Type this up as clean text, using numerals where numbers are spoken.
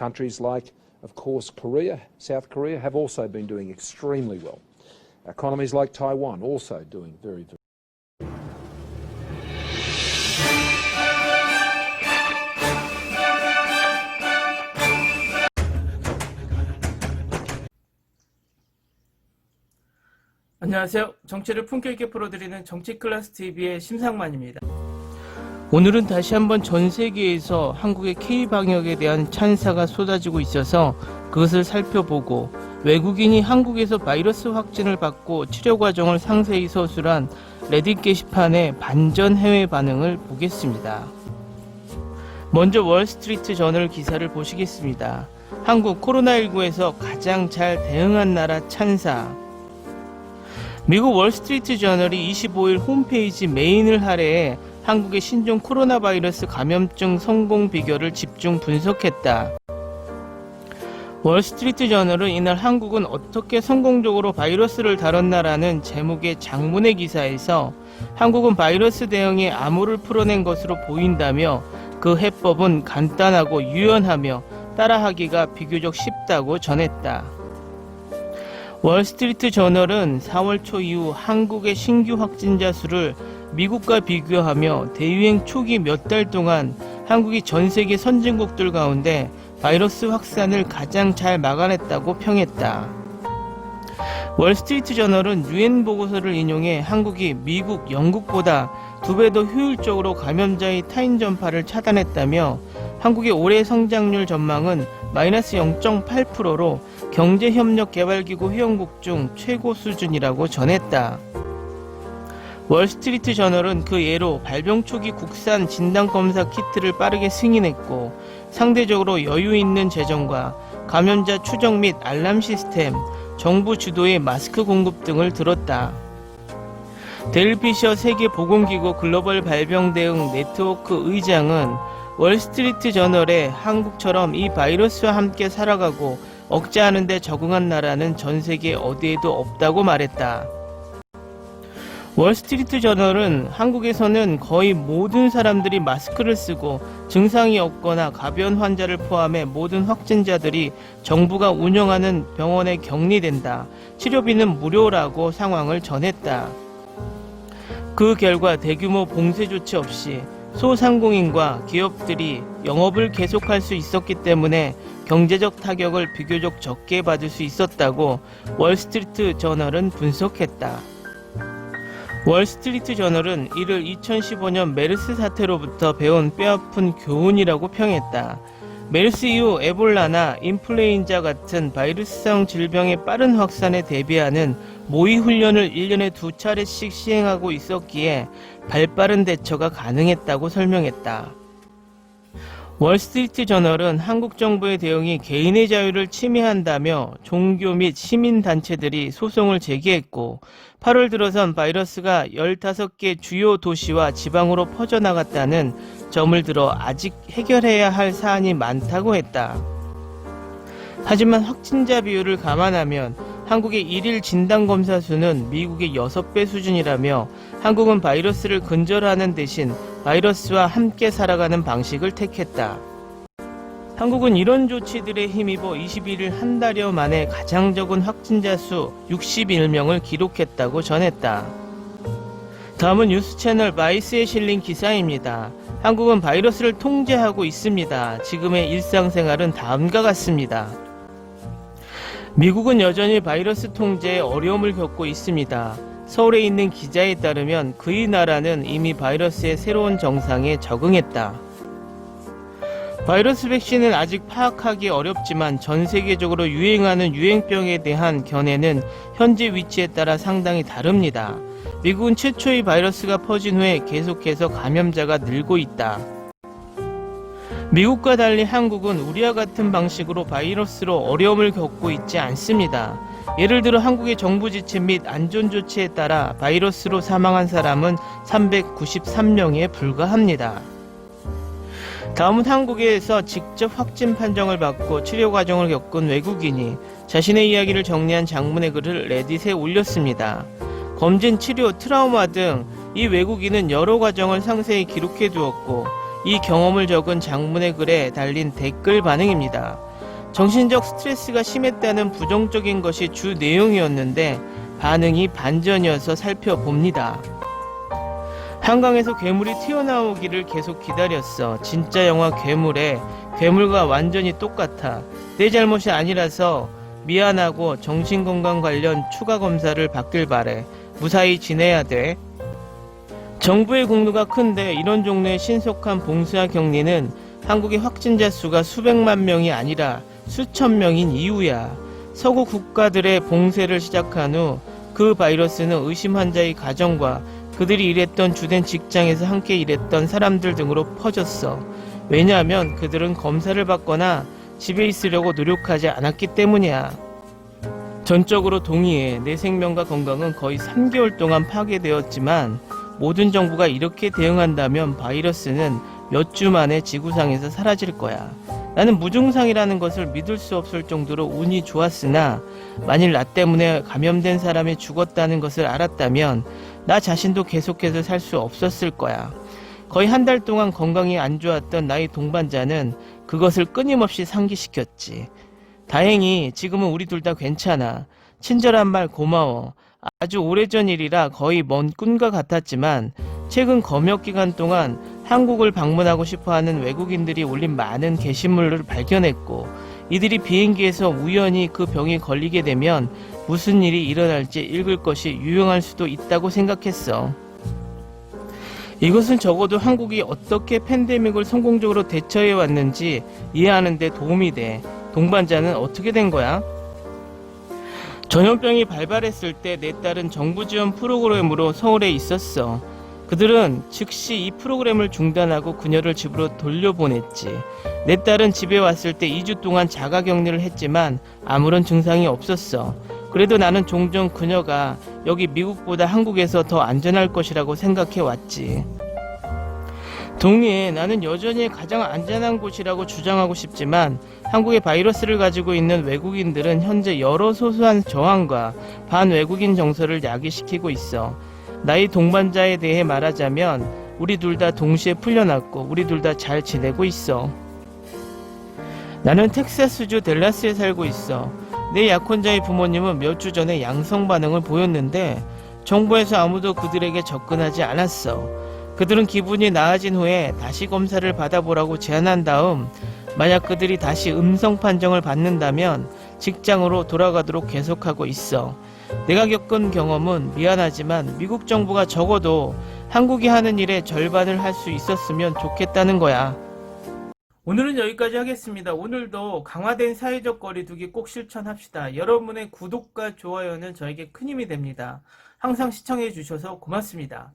Countries like, of course, Korea, South Korea, have also been doing extremely well. Economies like Taiwan also doing very, very 안녕하세요. 정치를 품격 있게 풀어드리는 정치클래스TV의 심상만입니다. 오늘은 다시 한번 전 세계에서 한국의 K-방역에 대한 찬사가 쏟아지고 있어서 그것을 살펴보고 외국인이 한국에서 바이러스 확진을 받고 치료 과정을 상세히 서술한 레딧 게시판의 반전 해외 반응을 보겠습니다. 먼저 월스트리트 저널 기사를 보시겠습니다. 한국 코로나19에서 가장 잘 대응한 나라 찬사. 미국 월스트리트 저널이 25일 홈페이지 메인을 할애해 한국의 신종 코로나 바이러스 감염증 성공 비결을 집중 분석했다. 월스트리트 저널은 이날 한국은 어떻게 성공적으로 바이러스를 다뤘나라는 제목의 장문의 기사에서 한국은 바이러스 대응에 암호를 풀어낸 것으로 보인다며 그 해법은 간단하고 유연하며 따라하기가 비교적 쉽다고 전했다. 월스트리트 저널은 4월 초 이후 한국의 신규 확진자 수를 미국과 비교하며 대유행 초기 몇 달 동안 한국이 전 세계 선진국들 가운데 바이러스 확산을 가장 잘 막아냈다고 평했다. 월스트리트 저널은 유엔 보고서를 인용해 한국이 미국, 영국보다 2배 더 효율적으로 감염자의 타인 전파를 차단했다며 한국의 올해 성장률 전망은 마이너스 0.8%로 경제협력개발기구 회원국 중 최고 수준이라고 전했다. 월스트리트 저널은 그 예로 발병 초기 국산 진단검사 키트를 빠르게 승인했고 상대적으로 여유 있는 재정과 감염자 추적 및 알람 시스템, 정부 주도의 마스크 공급 등을 들었다. 델 피셔 세계보건기구 글로벌 발병 대응 네트워크 의장은 월스트리트 저널에 한국처럼 이 바이러스와 함께 살아가고 억제하는 데 적응한 나라는 전 세계 어디에도 없다고 말했다. 월스트리트 저널은 한국에서는 거의 모든 사람들이 마스크를 쓰고 증상이 없거나 가벼운 환자를 포함해 모든 확진자들이 정부가 운영하는 병원에 격리된다. 치료비는 무료라고 상황을 전했다. 그 결과 대규모 봉쇄 조치 없이 소상공인과 기업들이 영업을 계속할 수 있었기 때문에 경제적 타격을 비교적 적게 받을 수 있었다고 월스트리트 저널은 분석했다. 월스트리트 저널은 이를 2015년 메르스 사태로부터 배운 뼈아픈 교훈이라고 평했다. 메르스 이후 에볼라나 인플루엔자 같은 바이러스성 질병의 빠른 확산에 대비하는 모의 훈련을 1년에 2차례씩 시행하고 있었기에 발빠른 대처가 가능했다고 설명했다. 월스트리트 저널은 한국 정부의 대응이 개인의 자유를 침해한다며 종교 및 시민단체들이 소송을 제기했고 8월 들어선 바이러스가 15개 주요 도시와 지방으로 퍼져나갔다는 점을 들어 아직 해결해야 할 사안이 많다고 했다. 하지만 확진자 비율을 감안하면 한국의 1일 진단검사 수는 미국의 6배 수준이라며 한국은 바이러스를 근절하는 대신 바이러스와 함께 살아가는 방식을 택했다. 한국은 이런 조치들에 힘입어 21일 한 달여 만에 가장 적은 확진자 수 61명을 기록했다고 전했다. 다음은 뉴스 채널 바이스에 실린 기사입니다. 한국은 바이러스를 통제하고 있습니다. 지금의 일상생활은 다음과 같습니다. 미국은 여전히 바이러스 통제에 어려움을 겪고 있습니다. 서울에 있는 기자에 따르면 그의 나라는 이미 바이러스의 새로운 정상에 적응했다. 바이러스 백신은 아직 파악하기 어렵지만 전 세계적으로 유행하는 유행병에 대한 견해는 현재 위치에 따라 상당히 다릅니다. 미국은 최초의 바이러스가 퍼진 후에 계속해서 감염자가 늘고 있다. 미국과 달리 한국은 우리와 같은 방식으로 바이러스로 어려움을 겪고 있지 않습니다. 예를 들어 한국의 정부 지침 및 안전조치에 따라 바이러스로 사망한 사람은 393명에 불과합니다. 다음은 한국에서 직접 확진 판정을 받고 치료 과정을 겪은 외국인이 자신의 이야기를 정리한 장문의 글을 레딧에 올렸습니다. 검진, 치료, 트라우마 등 이 외국인은 여러 과정을 상세히 기록해 두었고 이 경험을 적은 장문의 글에 달린 댓글 반응입니다. 정신적 스트레스가 심했다는 부정적인 것이 주 내용이었는데 반응이 반전이어서 살펴봅니다. 한강에서 괴물이 튀어나오기를 계속 기다렸어. 진짜 영화 괴물에 괴물과 완전히 똑같아. 내 잘못이 아니라서 미안하고 정신건강 관련 추가 검사를 받길 바래. 무사히 지내야 돼. 정부의 공로가 큰데 이런 종류의 신속한 봉쇄와 격리는 한국의 확진자 수가 수백만 명이 아니라 수천 명인 이유야. 서구 국가들의 봉쇄를 시작한 후 그 바이러스는 의심 환자의 가정과 그들이 일했던 주된 직장에서 함께 일했던 사람들 등으로 퍼졌어. 왜냐하면 그들은 검사를 받거나 집에 있으려고 노력하지 않았기 때문이야. 전적으로 동의해. 내 생명과 건강은 거의 3개월 동안 파괴되었지만 모든 정부가 이렇게 대응한다면 바이러스는 몇 주 만에 지구상에서 사라질 거야. 나는 무증상이라는 것을 믿을 수 없을 정도로 운이 좋았으나 만일 나 때문에 감염된 사람이 죽었다는 것을 알았다면 나 자신도 계속해서 살 수 없었을 거야. 거의 한 달 동안 건강이 안 좋았던 나의 동반자는 그것을 끊임없이 상기시켰지. 다행히 지금은 우리 둘 다 괜찮아. 친절한 말 고마워. 아주 오래전 일이라 거의 먼 꿈과 같았지만 최근 검역 기간 동안 한국을 방문하고 싶어하는 외국인들이 올린 많은 게시물을 발견했고 이들이 비행기에서 우연히 그 병에 걸리게 되면 무슨 일이 일어날지 읽을 것이 유용할 수도 있다고 생각했어. 이것은 적어도 한국이 어떻게 팬데믹을 성공적으로 대처해 왔는지 이해하는 데 도움이 돼. 동반자는 어떻게 된 거야? 전염병이 발발했을 때 내 딸은 정부 지원 프로그램으로 서울에 있었어. 그들은 즉시 이 프로그램을 중단하고 그녀를 집으로 돌려보냈지. 내 딸은 집에 왔을 때 2주 동안 자가격리를 했지만 아무런 증상이 없었어. 그래도 나는 종종 그녀가 여기 미국보다 한국에서 더 안전할 것이라고 생각해 왔지. 동의해. 나는 여전히 가장 안전한 곳이라고 주장하고 싶지만 한국의 바이러스를 가지고 있는 외국인들은 현재 여러 소소한 저항과 반외국인 정서를 야기시키고 있어. 나의 동반자에 대해 말하자면 우리 둘 다 동시에 풀려났고 우리 둘 다 잘 지내고 있어. 나는 텍사스주 댈러스에 살고 있어. 내 약혼자의 부모님은 몇 주 전에 양성 반응을 보였는데 정부에서 아무도 그들에게 접근하지 않았어. 그들은 기분이 나아진 후에 다시 검사를 받아보라고 제안한 다음 만약 그들이 다시 음성 판정을 받는다면 직장으로 돌아가도록 계속하고 있어. 내가 겪은 경험은 미안하지만 미국 정부가 적어도 한국이 하는 일의 절반을 할 수 있었으면 좋겠다는 거야. 오늘은 여기까지 하겠습니다. 오늘도 강화된 사회적 거리두기 꼭 실천합시다. 여러분의 구독과 좋아요는 저에게 큰 힘이 됩니다. 항상 시청해 주셔서 고맙습니다.